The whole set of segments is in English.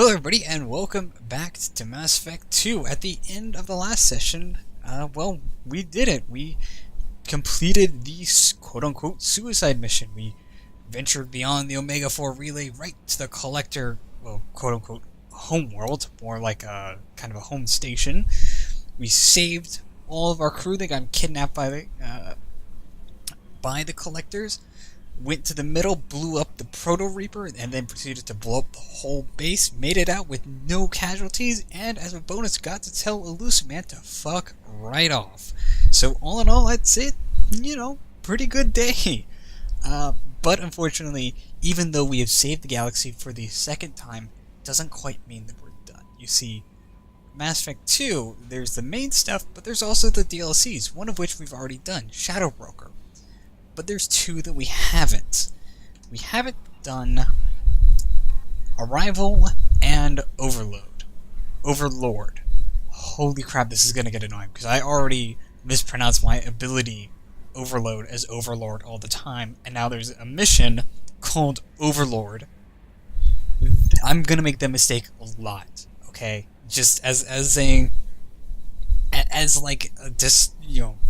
Hello everybody and welcome back to Mass Effect 2. At the end of the last session, we did it. We completed the quote-unquote suicide mission. We ventured beyond the Omega-4 relay right to the Collector, well, quote-unquote homeworld, more like a kind of a home station. We saved all of our crew. They got kidnapped by the Collectors. Went to the middle, blew up the Proto Reaper, and then proceeded to blow up the whole base. Made it out with no casualties, and as a bonus, got to tell Elusive Man to fuck right off. So all in all, I'd say, pretty good day. But unfortunately, even though we have saved the galaxy for the second time, doesn't quite mean that we're done. You see, Mass Effect 2, there's the main stuff, but there's also the DLCs, one of which we've already done, Shadow Broker. But there's two that we haven't. We haven't done Arrival and Overlord. Holy crap, this is gonna get annoying, because I already mispronounce my ability Overload as Overlord all the time, and now there's a mission called Overlord. I'm gonna make that mistake a lot, okay? Just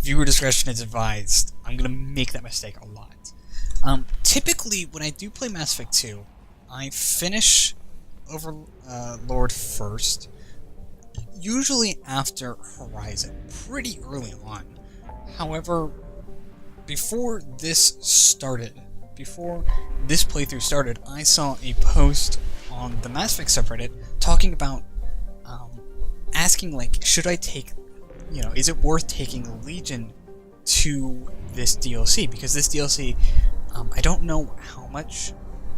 viewer discretion is advised. I'm gonna make that mistake a lot. Typically, when I do play Mass Effect 2, I finish Overlord first, usually after Horizon, pretty early on. However, before this playthrough started, I saw a post on the Mass Effect subreddit talking about asking, should I take, is it worth taking Legion to this DLC? Because this DLC, I don't know how much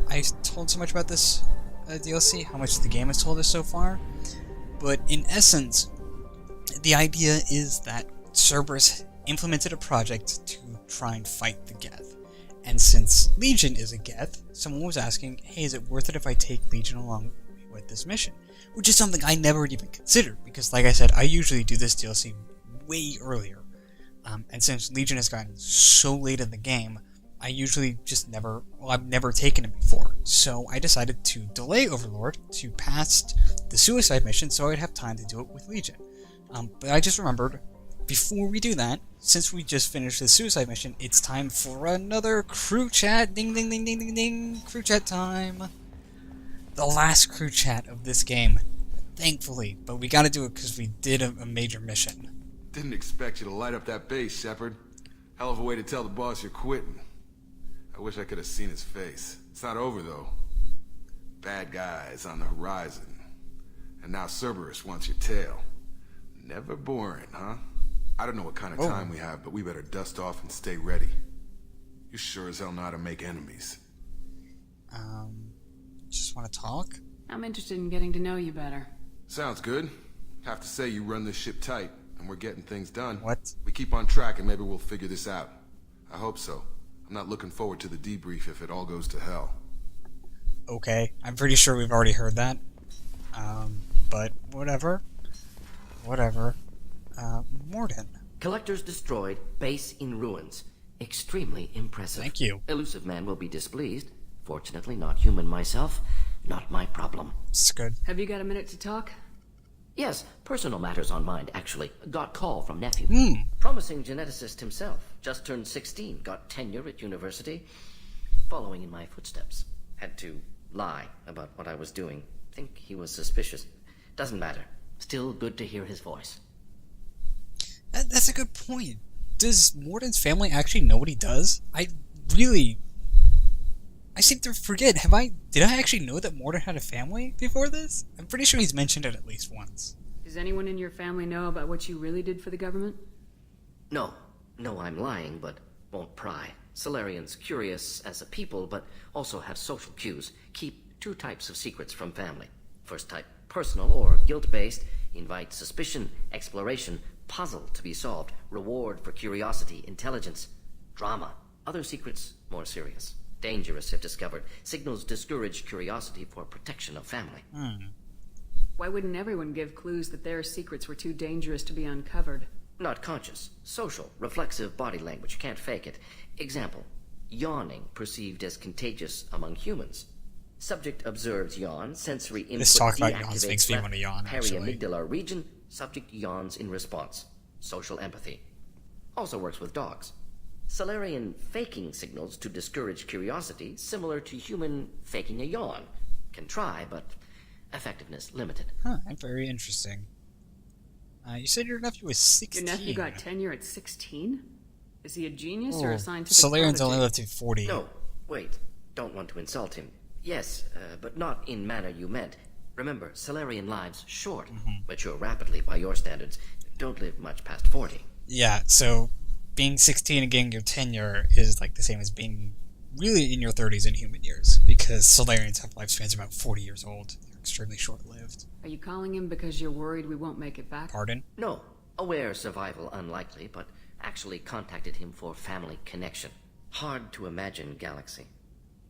I told so much about this DLC, how much the game has told us so far, but in essence, the idea is that Cerberus implemented a project to try and fight the Geth. And since Legion is a Geth, someone was asking, hey, is it worth it if I take Legion along with this mission? Which is something I never even considered, because like I said, I usually do this DLC way earlier. And since Legion has gotten so late in the game, I usually just I've never taken it before. So I decided to delay Overlord to past the suicide mission so I'd have time to do it with Legion. But I just remembered, before we do that, since we just finished the suicide mission, it's time for another crew chat. Ding ding ding ding ding ding. Crew chat time. The last crew chat of this game, thankfully, but we gotta do it because we did a major mission. Didn't expect you to light up that base, Shepard. Hell of a way to tell the boss you're quitting. I wish I could have seen his face. It's not over, though. Bad guys on the horizon. And now Cerberus wants your tail. Never boring, huh? I don't know what kind of time we have, but we better dust off and stay ready. You sure as hell know how to make enemies. Just want to talk? I'm interested in getting to know you better. Sounds good. Have to say you run this ship tight, and we're getting things done. What? We keep on track and maybe we'll figure this out. I hope so. I'm not looking forward to the debrief if it all goes to hell. Okay, I'm pretty sure we've already heard that. But whatever. Mordin. Collectors destroyed, base in ruins. Extremely impressive. Thank you. Elusive Man will be displeased. Fortunately, not human myself. Not my problem. It's good. Have you got a minute to talk? Yes, personal matters on mind, actually. Got call from nephew. Promising geneticist himself. Just turned 16. Got tenure at university. Following in my footsteps. Had to lie about what I was doing. Think he was suspicious. Doesn't matter. Still good to hear his voice. That's a good point. Does Mordin's family actually know what he does? I seem to forget. Did I actually know that Mordin had a family before this? I'm pretty sure he's mentioned it at least once. Does anyone in your family know about what you really did for the government? No, I'm lying, but won't pry. Solarians curious as a people, but also have social cues. Keep two types of secrets from family. First type, personal or guilt-based, invite suspicion, exploration, puzzle to be solved, reward for curiosity, intelligence, drama. Other secrets, more serious. Dangerous if discovered. Signals discourage curiosity for protection of family. Why wouldn't everyone give clues that their secrets were too dangerous to be uncovered? Not conscious. Social. Reflexive body language. Can't fake it. Example. Yawning perceived as contagious among humans. Subject observes yawn, sensory input This talk about deactivates yawns makes me left want to yawn, actually. periamygdala region, subject yawns in response. Social empathy. Also works with dogs. Salarian faking signals to discourage curiosity, similar to human faking a yawn. Can try, but effectiveness limited. Huh, very interesting. You said your nephew was 16. Your nephew got tenure at 16? Is he a genius or Oh, a scientific Solarians prodigy? only live to 40. No, wait. Don't want to insult him. Yes, but not in manner you meant. Remember, Salarian lives short, mature rapidly by your standards, don't live much past 40. Yeah, so being 16 and getting your tenure is like the same as being really in your 30s in human years, because Solarians have lifespans about 40 years old. They're extremely short-lived. Are you calling him because you're worried we won't make it back? Pardon? No, aware survival unlikely, but actually contacted him for family connection. Hard to imagine galaxy.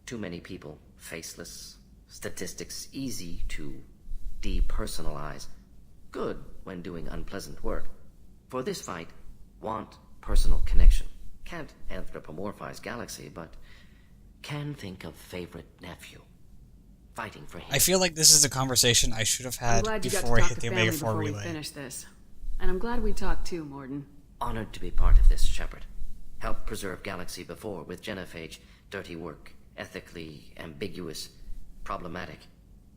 Too many people, faceless, statistics easy to depersonalize. Good when doing unpleasant work. For this fight, want personal connection. Can't anthropomorphize galaxy, but can think of favorite nephew. Fighting for him. I feel like this is a conversation I should have I'm had glad you got before to I talk hit to the family Omega 4 before we relay. finish this. And I'm glad we talked too, Morden. Honored to be part of this, Shepard. Helped preserve galaxy before with genophage. Dirty work. Ethically ambiguous. Problematic.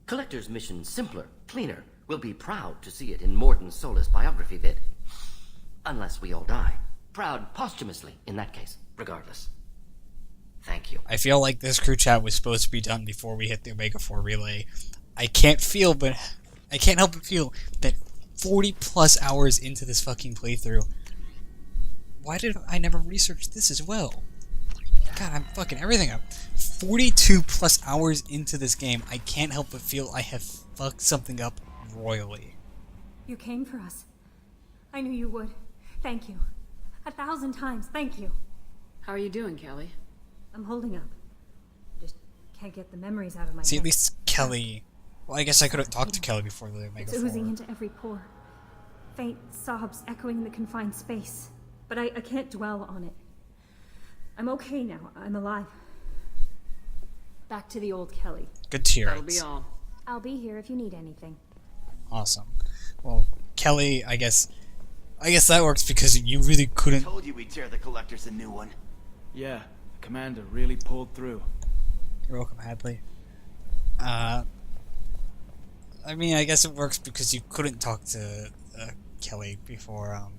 Collector's mission simpler, cleaner. We'll be proud to see it in Morden's Solus biography vid. Unless we all die. Proud posthumously, in that case. Regardless. Thank you. I feel like this crew chat was supposed to be done before we hit the Omega 4 relay. I can't help but feel that 40 plus hours into this fucking playthrough, why did I never research this as well? God, I'm fucking everything up. 42 plus hours into this game, I can't help but feel I have fucked something up royally. You came for us. I knew you would. Thank you. 1,000 times, thank you. How are you doing, Kelly? I'm holding up. Just can't get the memories out of my See, head. at least Kelly... Well, I guess I could have talked to Kelly before the Omega It's 4. oozing into every pore. Faint sobs echoing in the confined space. But I can't dwell on it. I'm okay now. I'm alive. Back to the old Kelly. Good to hear. That'll be all. I'll be here if you need anything. Awesome. Well, Kelly, I guess that works because you really couldn't... Told you we'd tear the collectors a new one. Yeah, the commander really pulled through. You're welcome, Hadley. I mean, I guess it works because you couldn't talk to Kelly before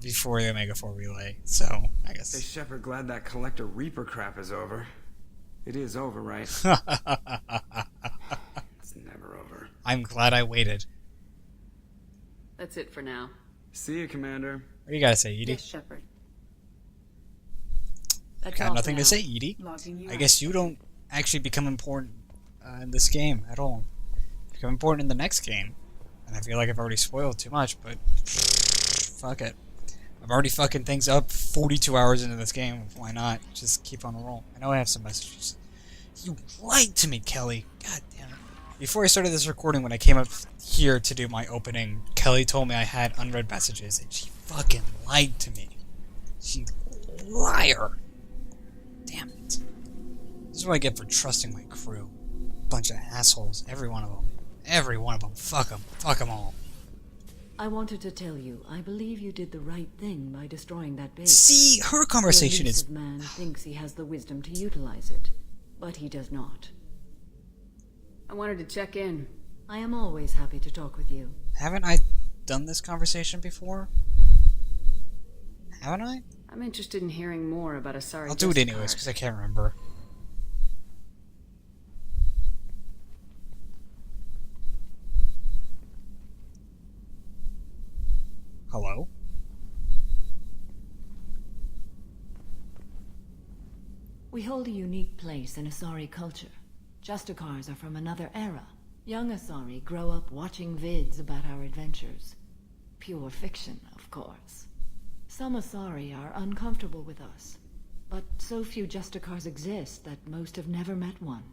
the Omega 4 relay, so I Hey, guess... Shepard, glad that Collector Reaper crap is over. It is over, right? It's never over. I'm glad I waited. That's it for now. See you, Commander. What do you gotta say, Edie? Yes, Shepard. That's Got all nothing for to now. say, Edie. Logging you I out. guess you don't actually become important in this game at all. You become important in the next game. And I feel like I've already spoiled too much, but... fuck it. I've already fucking things up 42 hours into this game. Why not? Just keep on the roll. I know I have some messages. You lied to me, Kelly. God damn it. Before I started this recording, when I came up here to do my opening, Kelly told me I had unread messages, and she fucking lied to me. She's a liar. Damn it. This is what I get for trusting my crew. Bunch of assholes. Every one of them. Every one of them. Fuck them. Fuck them all. I wanted to tell you, I believe you did the right thing by destroying that base. See, her conversation The is... elusive man thinks he has the wisdom to utilize it, but he does not. I wanted to check in. I am always happy to talk with you. Haven't I done this conversation before? Haven't I? I'm interested in hearing more about Asari. I'll do it anyways, because I can't remember. Hello? We hold a unique place in Asari culture. Justicars are from another era. Young Asari grow up watching vids about our adventures. Pure fiction, of course. Some Asari are uncomfortable with us, but so few Justicars exist that most have never met one.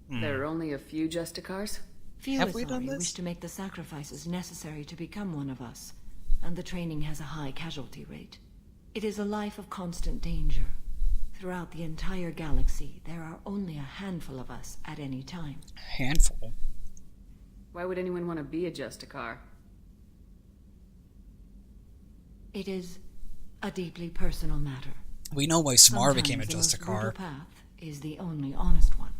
There are only a few Justicars? Few Have we done Asari this? wish to make the sacrifices necessary to become one of us, and the training has a high casualty rate. It is a life of constant danger. Throughout the entire galaxy, there are only a handful of us at any time. Handful. Why would anyone want to be a Justicar? It is a deeply personal matter. We know why Samara became a Sometimes the most Justicar. brutal path is the only honest one.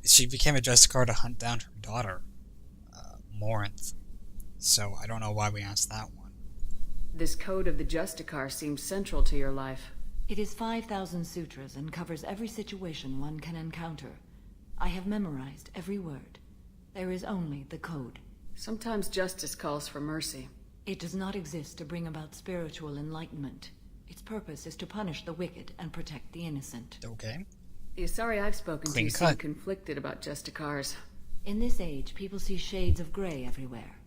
She became a Justicar to hunt down her daughter, Morinth. So I don't know why we asked that one. This code of the Justicar seems central to your life. It is 5,000 sutras and covers every situation one can encounter. I have memorized every word. There is only the code. Sometimes justice calls for mercy. It does not exist to bring about spiritual enlightenment. Its purpose is to punish the wicked and protect the innocent. Okay. The Asari I've spoken Clean to cut. seem conflicted about Justicars. In this age, people see shades of gray everywhere.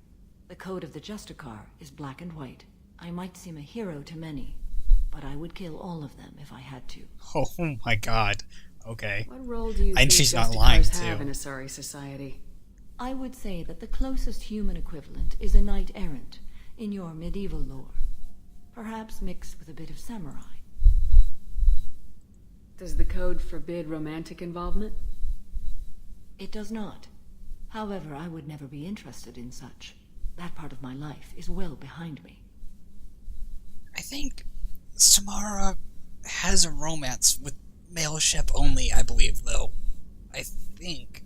The code of the Justicar is black and white. I might seem a hero to many, but I would kill all of them if I had to. Oh my god. Okay. What role do you And think she's not Justicars lying, have too. in Asari society? I would say that the closest human equivalent is a knight-errant in your medieval lore. Perhaps mixed with a bit of samurai. Does the code forbid romantic involvement? It does not. However, I would never be interested in such. That part of my life is well behind me. I think Samara has a romance with male ship only, I believe, though. I think.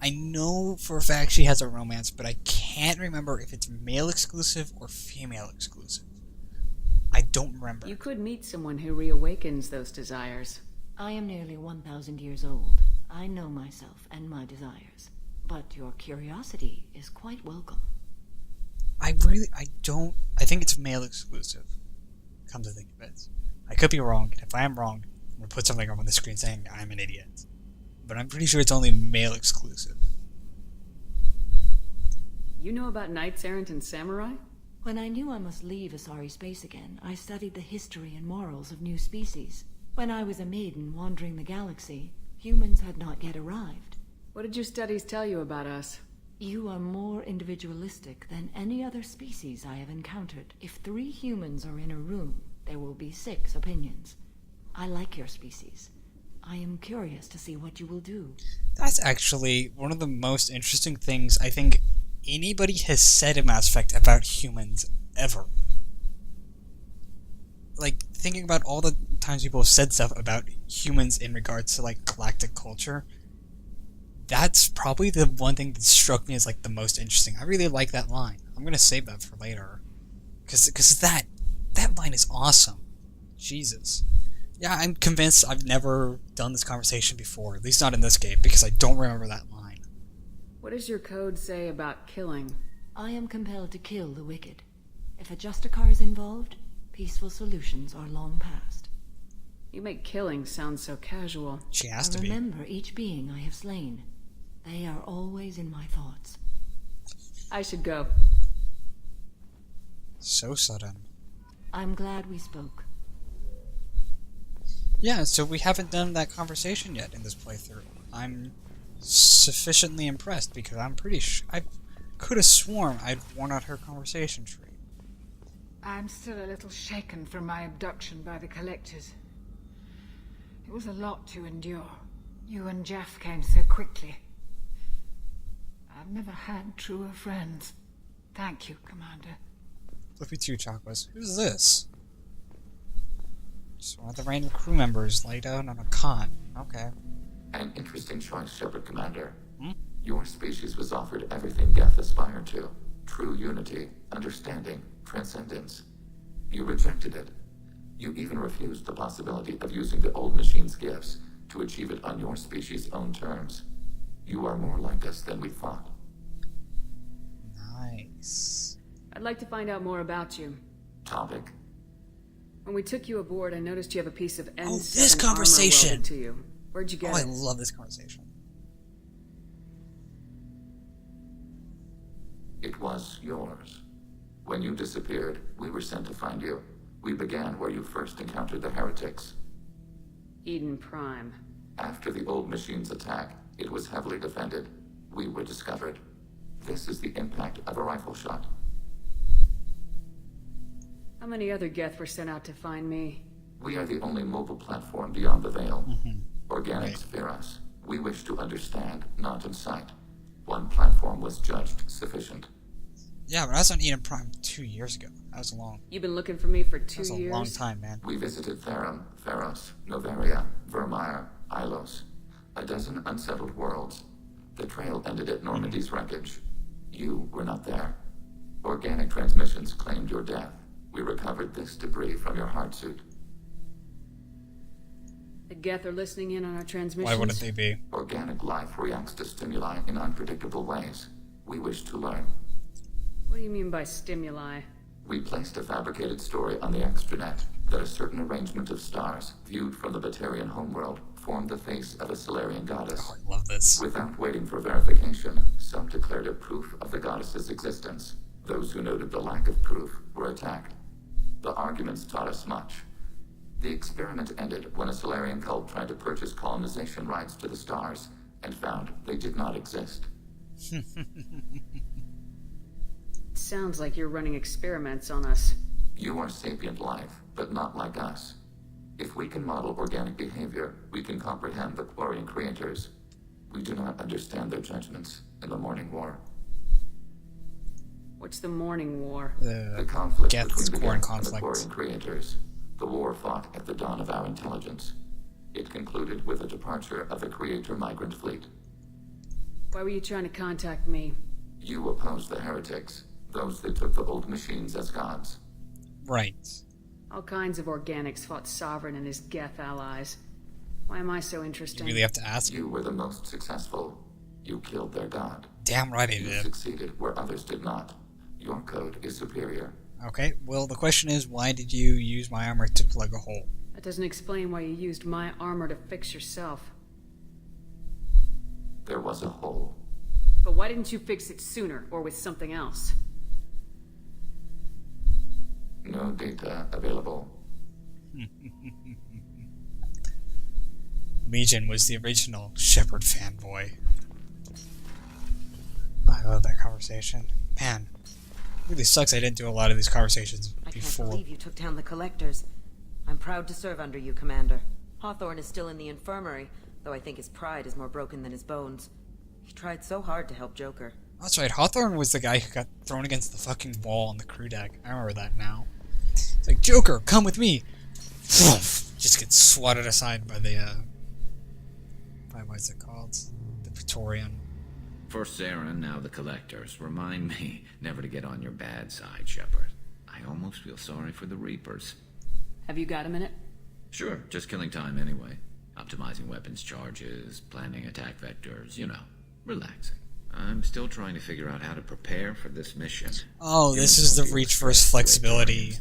I know for a fact she has a romance, but I can't remember if it's male exclusive or female exclusive. I don't remember. You could meet someone who reawakens those desires. I am nearly 1,000 years old. I know myself and my desires. But your curiosity is quite welcome. I think it's male exclusive. Come to think of it. I could be wrong, and if I am wrong, I'm going to put something up on the screen saying I'm an idiot. But I'm pretty sure it's only male exclusive. You know about knights errant and samurai? When I knew I must leave Asari space again, I studied the history and morals of new species. When I was a maiden wandering the galaxy, humans had not yet arrived. What did your studies tell you about us? You are more individualistic than any other species I have encountered. If 3 humans are in a room, there will be 6 opinions. I like your species. I am curious to see what you will do. That's actually one of the most interesting things I think anybody has said in Mass Effect about humans ever. Like, thinking about all the times people have said stuff about humans in regards to, like, galactic culture, that's probably the one thing that struck me as, like, the most interesting. I really like that line. I'm gonna save that for later. Because that line is awesome. Jesus. Yeah, I'm convinced I've never done this conversation before, at least not in this game, because I don't remember that line. What does your code say about killing? I am compelled to kill the wicked. If a Justicar is involved, peaceful solutions are long past. You make killing sound so casual. She has I to be. remember each being I have slain. They are always in my thoughts. I should go. So sudden. I'm glad we spoke. Yeah, so we haven't done that conversation yet in this playthrough. I'm sufficiently impressed because I'm pretty sure I could have sworn I'd worn out her conversation tree. I'm still a little shaken from my abduction by the Collectors. It was a lot to endure. You and Jeff came so quickly. I've never had truer friends. Thank you, Commander. Flippy 2 Chakwas. Who's this? Just one of the random crew members laid out on a cot. Okay. An interesting choice, Shepard Commander. Hmm? Your species was offered everything Geth aspired to. True unity, understanding, transcendence. You rejected it. You even refused the possibility of using the old machine's gifts to achieve it on your species' own terms. You are more like us than we thought. Nice. I'd like to find out more about you. Talvik. When we took you aboard, I noticed you have a piece of N7 Oh, this armor conversation! welded to you. Where'd you get Oh, I it? love this conversation. It was yours. When you disappeared, we were sent to find you. We began where you first encountered the heretics. Eden Prime. After the old machine's attack, it was heavily defended. We were discovered. This is the impact of a rifle shot. How many other Geth were sent out to find me? We are the only mobile platform beyond the veil. Organics fear us. We wish to understand, not incite. One platform was judged sufficient. Yeah, but I was on Eden Prime 2 years ago. That was long. You've been looking for me for 2 That was years? a long time, man. We visited Therum, Theros, Noveria, Vermeer, Ilos. A dozen unsettled worlds. The trail ended at Normandy's wreckage. You were not there. Organic transmissions claimed your death. We recovered this debris from your heart suit. The Geth are listening in on our transmissions? Why wouldn't they be? Organic life reacts to stimuli in unpredictable ways. We wish to learn. What do you mean by stimuli? We placed a fabricated story on the extranet that a certain arrangement of stars, viewed from the Batarian homeworld, formed the face of a Solarian goddess. Oh, I love this. Without waiting for verification, some declared it proof of the goddess's existence. Those who noted the lack of proof were attacked. The arguments taught us much. The experiment ended when a Solarian cult tried to purchase colonization rights to the stars and found they did not exist. Sounds like you're running experiments on us. You are sapient life, but not like us. If we can model organic behavior, we can comprehend the Quarian creators. We do not understand their judgments in the Morning War. What's the Morning War? The conflict Geth's between the Quarian Geth and the conflict. Quarian creators. The war fought at the dawn of our intelligence. It concluded with the departure of the Creator migrant fleet. Why were you trying to contact me? You opposed the heretics, those that took the old machines as gods. Right. All kinds of organics fought Sovereign and his Geth allies. Why am I so You interesting? really have to ask. You were the most successful. You killed their god. Damn right I You did. succeeded where others did not. Your code is superior. Okay, well, the question is, why did you use my armor to plug a hole? That doesn't explain why you used my armor to fix yourself. There was a hole. But why didn't you fix it sooner, or with something else? No data available. Legion was the original Shepard fanboy. I love that conversation. Man, it really sucks I didn't do a lot of these conversations I can't before. believe you took down the collectors. I'm proud to serve under you, Commander. Hawthorne is still in the infirmary, though I think his pride is more broken than his bones. He tried so hard to help Joker. That's right, Hawthorne was the guy who got thrown against the fucking wall on the crew deck. I remember that now. It's like, Joker, come with me! Just gets swatted aside by the, by what's it called? The Praetorian. First Saren, now the Collectors. Remind me never to get on your bad side, Shepard. I almost feel sorry for the Reapers. Have you got a minute? Sure, just killing time anyway. Optimizing weapons charges, planning attack vectors, you know, relaxing. I'm still trying to figure out how to prepare for this mission. Oh, this is the reach versus flexibility.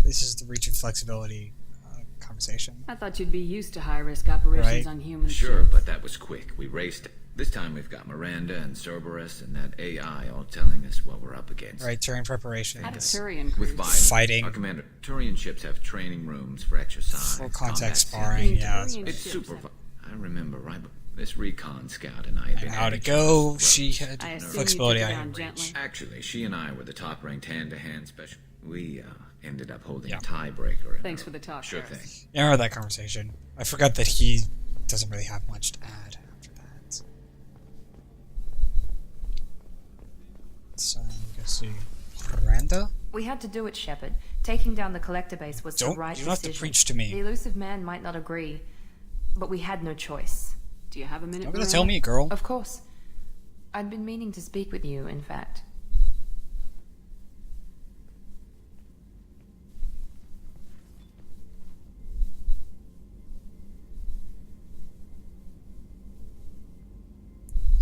This is the reach and flexibility conversation. I thought you'd be used to high-risk operations Right. on human Sure, ships. but that was quick. We raced it. This time we've got Miranda and Cerberus and that AI all telling us what we're up against. Right, Turian preparation. How did Turian crews? With Biden, Fighting. Our commander, Turian ships have training rooms for exercise. Full contact combat sparring, yeah. Turian It's ships super have- fun. I remember, right? This recon scout and I had been And how at to each go, other's she throats. had I assume flexibility, you I took it had on reach. gently. Actually, she and I were the top-ranked hand-to-hand special. We ended up holding Yeah. a tiebreaker. Thanks for the talk, Sure Harris. thing. Yeah, I remember that conversation. I forgot that he doesn't really have much to add after that. So, you can see Kuranda? We had to do it, Shepard. Taking down the collector base was the right You don't have to decision. preach to me. The elusive man might not agree, but we had no choice. Do you have a minute? You're gonna Miranda? tell me, girl. Of course. I'd been meaning to speak with you, in fact.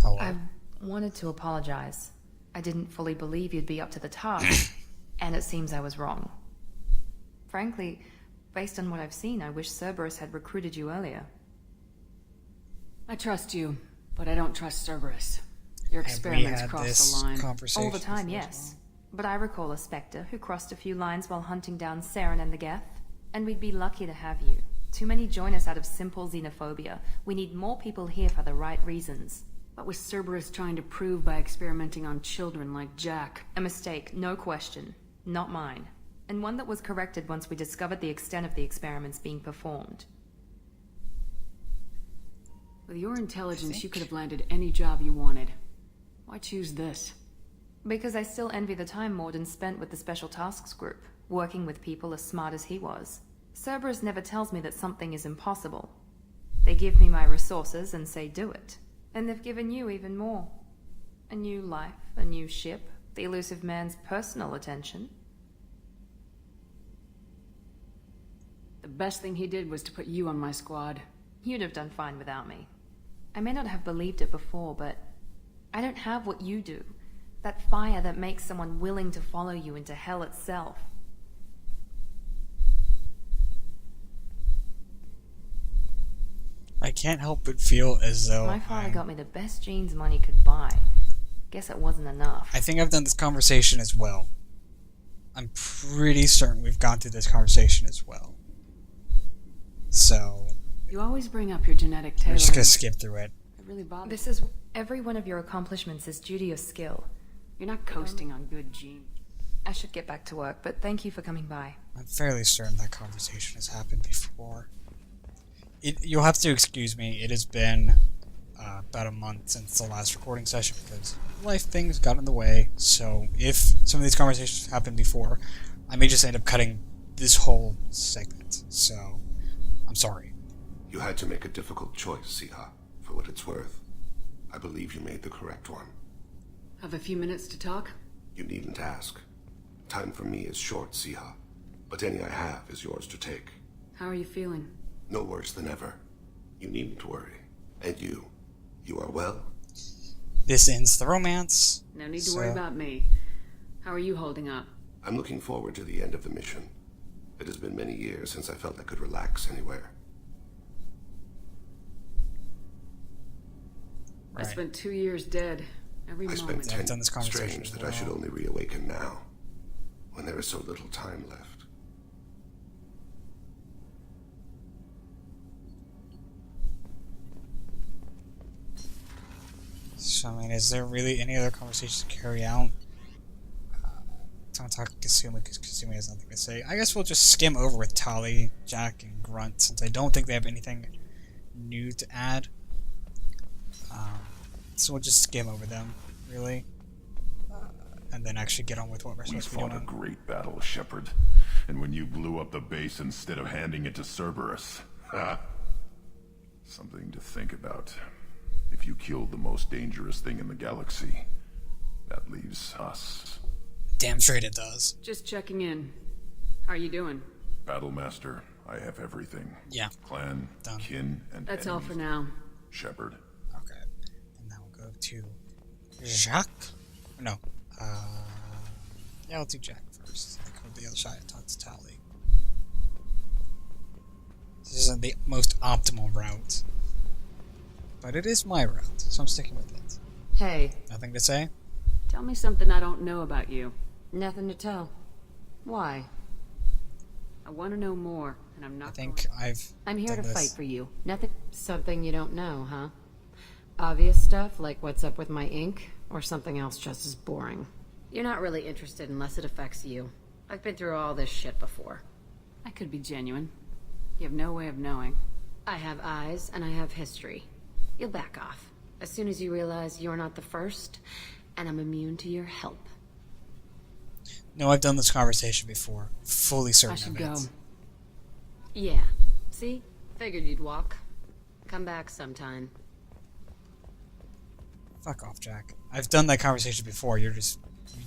Hello. I wanted to apologize. I didn't fully believe you'd be up to the task, and it seems I was wrong. Frankly, based on what I've seen, I wish Cerberus had recruited you earlier. I trust you, but I don't trust Cerberus. Your Have we experiments had crossed this the line. conversation All the time, before as yes. But I recall a Spectre who crossed a few lines while hunting down Saren and the Geth. And we'd be lucky to have you. Too many join us out of simple xenophobia. We need more people here for the right reasons. What was Cerberus trying to prove by experimenting on children like Jack? A mistake, no question. Not mine. and one that was corrected once we discovered the extent of the experiments being performed. With your intelligence, you could have landed any job you wanted. Why choose this? Because I still envy the time Morden spent with the Special Tasks Group, working with people as smart as he was. Cerberus never tells me that something is impossible. They give me my resources and say do it. And they've given you even more. A new life, a new ship, the elusive man's personal attention. The best thing he did was to put you on my squad. You'd have done fine without me. I may not have believed it before, but I don't have what you do. That fire that makes someone willing to follow you into hell itself. I can't help but feel as though My father got me the best jeans money could buy. Guess it wasn't enough. I think I've done this conversation as well. I'm pretty certain we've gone through this conversation as well. So... You always bring up your genetic tailoring. I'm just gonna skip through it. It really bothers me. This is... Every one of your accomplishments is due to your skill. You're not coasting on good genes. I should get back to work, but thank you for coming by. I'm fairly certain that conversation has happened before. You'll have to excuse me, it has been about a month since the last recording session because life things got in the way, so if some of these conversations happened before, I may just end up cutting this whole segment, so I'm sorry. You had to make a difficult choice, Siha. For what it's worth, I believe you made the correct one. Have a few minutes to talk? You needn't ask. Time for me is short, Siha, but any I have is yours to take. How are you feeling? No worse than ever. You needn't worry. And you are well? This ends the romance. No need to worry about me. How are you holding up? I'm looking forward to the end of the mission. It has been many years since I felt I could relax anywhere. I spent 2 years dead. Every moment. I spent 10. Strange that I should only reawaken now, when there is so little time left. So, I mean, is there really any other conversations to carry out? Don't talk to Kasumi because Kasumi has nothing to say. I guess we'll just skim over with Tali, Jack, and Grunt since I don't think they have anything new to add. So we'll just skim over them, really. And then actually get on with what we're supposed to be doing. We fought a great battle, Shepard. And when you blew up the base instead of handing it to Cerberus. Something to think about. If you killed the most dangerous thing in the galaxy, that leaves us. Damn straight it does. Just checking in. How are you doing? Battlemaster, I have everything. Yeah. Clan, done. Kin, and That's enemies. all for now. Shepard. Okay. And now we'll go to Jacques? No. Yeah, I'll do Jack first. I'll go to the other side and talk to Tali. This isn't the most optimal route. But it is my route, so I'm sticking with it. Hey. Nothing to say? Tell me something I don't know about you. Nothing to tell. Why? I want to know more, and I'm not. I think I'm here to this. fight for you. Nothing. Something you don't know, huh? Obvious stuff like what's up with my ink, or something else just as boring. You're not really interested unless it affects you. I've been through all this shit before. I could be genuine. You have no way of knowing. I have eyes and I have history. You'll back off as soon as you realize you're not the first, and I'm immune to your help. No, I've done this conversation before. Fully certain I should of go. it. Yeah. See? Figured you'd walk. Come back sometime. Fuck off, Jack. I've done that conversation before. You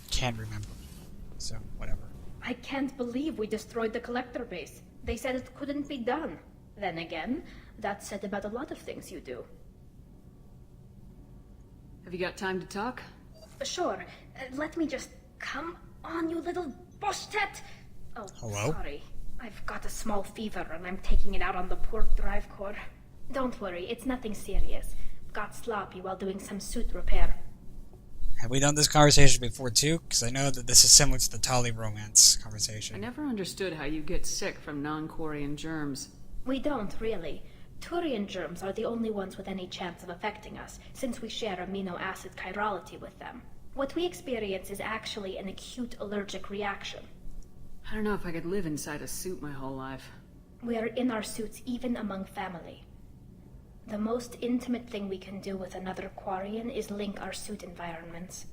can't remember. So, whatever. I can't believe we destroyed the collector base. They said it couldn't be done. Then again, that's said about a lot of things you do. Have you got time to talk? Sure. Let me just... Come on, you little boshtet! Oh, hello? Sorry. I've got a small fever and I'm taking it out on the poor drive core. Don't worry, it's nothing serious. Got sloppy while doing some suit repair. Have we done this conversation before too? Because I know that this is similar to the Tali romance conversation. I never understood how you get sick from non-Quarian germs. We don't, really. Turian germs are the only ones with any chance of affecting us, since we share amino acid chirality with them. What we experience is actually an acute allergic reaction. I don't know if I could live inside a suit my whole life. We are in our suits even among family. The most intimate thing we can do with another Quarian is link our suit environments.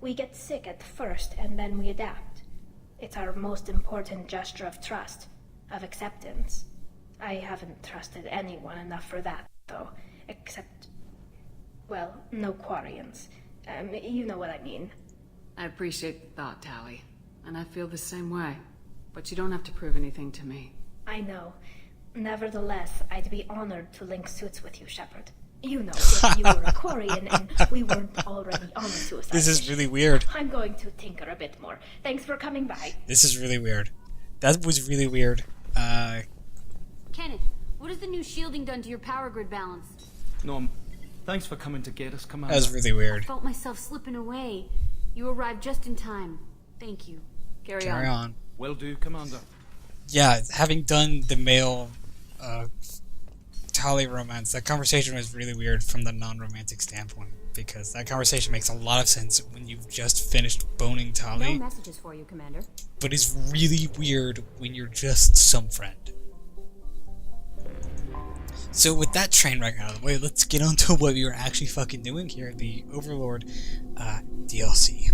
We get sick at first, and then we adapt. It's our most important gesture of trust, of acceptance. I haven't trusted anyone enough for that, though, except... well, no Quarians. You know what I mean. I appreciate the thought, Tally, and I feel the same way. But you don't have to prove anything to me. I know. Nevertheless, I'd be honored to link suits with you, Shepard. You know, if you were a Quarian and we weren't already on a suicide This is mission. really weird. I'm going to tinker a bit more. Thanks for coming by. This is really weird. That was really weird. Kenneth, what has the new shielding done to your power grid balance? Norm, thanks for coming to get us, Commander. That was really weird. I felt myself slipping away. You arrived just in time. Thank you. Carry on. Will do, Commander. Yeah, having done the male Tali romance, that conversation was really weird from the non-romantic standpoint, because that conversation makes a lot of sense when you've just finished boning Tali. No messages for you, Commander. But it's really weird when you're just some friend. So with that train wreck out of the way, let's get on to what we were actually fucking doing here, the Overlord DLC.